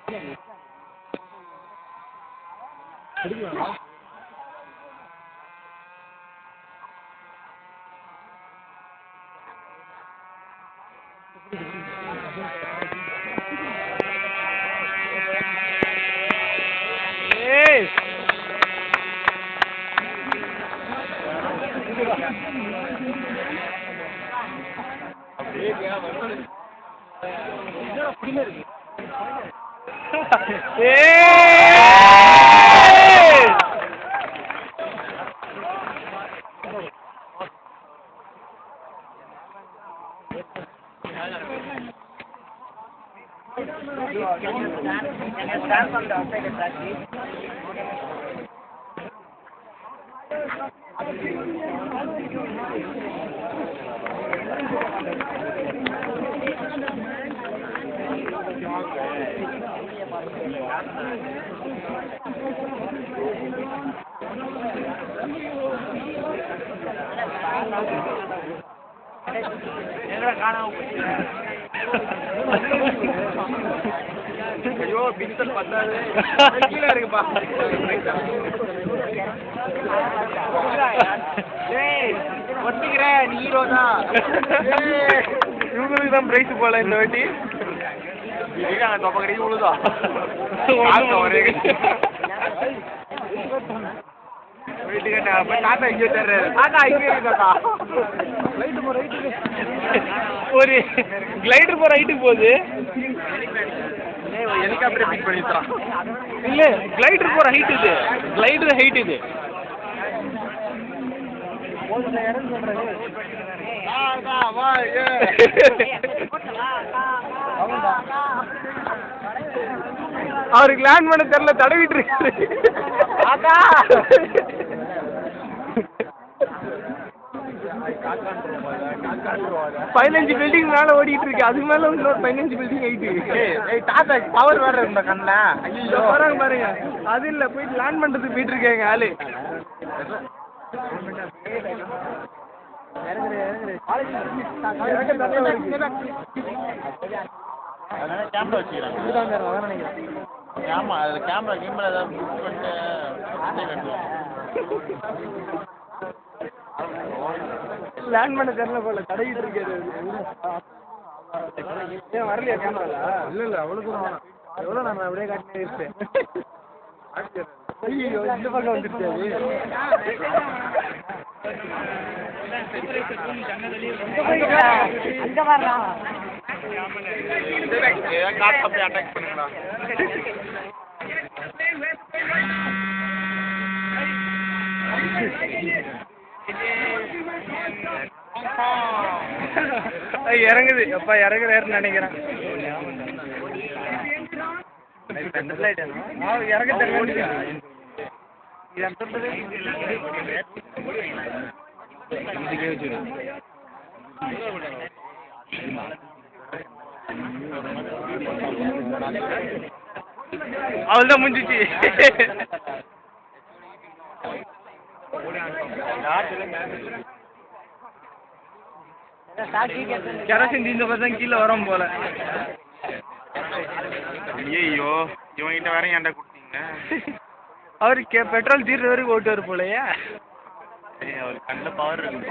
Can you stand from the outside the track, please? ஐயோ pixel பத்தாது கீழே இருக்குப்பா ஒட்டிக்கிறேன் நீ ஹீரோ தான் இவங்களுக்கு தான் பிரைஸ் போல இந்த வாட்டி இருக்காங்க தொப்பக்கடி இவ்வளோதான் ஒரே தாத்தா இங்கே தர்றாரு தாத்தா இங்கே இருக்காக்கா ஒரு கிளைடர் போகிற ஹைட்டுக்கு போகுது ஹெலிகாப்டர் பிக் பண்ணிட்டான் இல்லை கிளைடர் போகிற ஹைட் இது கிளைடர் ஹைட் இது அவருக்கு லேண்ட் பண்ண தெரியல தடவிட்டு இருக்காரு 15 பில்டிங் மேல ஓடிட்டு இருக்கு அதுக்கு மேல இன்னொரு 15 பில்டிங் ஆயிட்டு தாத்தா பவர் வேற இருந்த கண்ணில் ஐயோ பாருங்க பாருங்க அது இல்ல போயிட்டு லேண்ட் பண்றதுக்கு போயிட்டு இருக்காங்க ஆளு கேமரா வச்சுக்கிறாங்க ஆமாம் அது கேமரா ஏதாவது புக் பண்ணிட்டு லேண்ட் பண்ண தெரியல போல தடையிட்டு இருக்காரு ஏன் வரலையா கேமரால இல்லை அவ்வளோ தூரம் எவ்வளோ நான் அப்படியே காட்டினே இருப்பேன் ஐயோ இந்த பக்கம் வந்துருச்சு அட்டாக் பண்ணுங்களா இறங்குது அப்பா இறங்குறாருன்னு நினைக்கிறேன் இறங்க தெரியல அவள்தான் முடிஞ்சிச்சு கரசின் இந்த பக்கம் கீழே வரோம் போல ஐயோ இவங்கிட்ட வேற ஏன்டா கொடுத்தீங்க அவருக்கு பெட்ரோல் தீர்ற வரைக்கும் ஓட்டுவார் போலையா அவர் கண்ணில் பவர் இருக்கு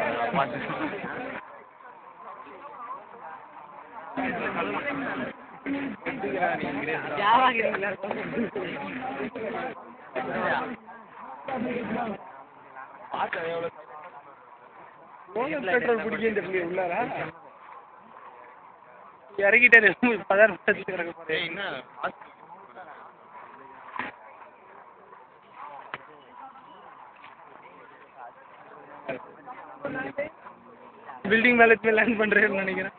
பெட்ரோல் பிடிக்க உள்ளாரா இறங்கிட்டாரு 16 பில்டிங் மேல லேண்ட் பண்றேன்னு நினைக்கிறேன்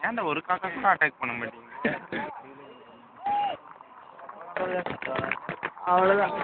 ஏன்டா ஒரு காக்கா கூட அட்டாக் பண்ண மாட்டீங்க அவ்வளவுதான்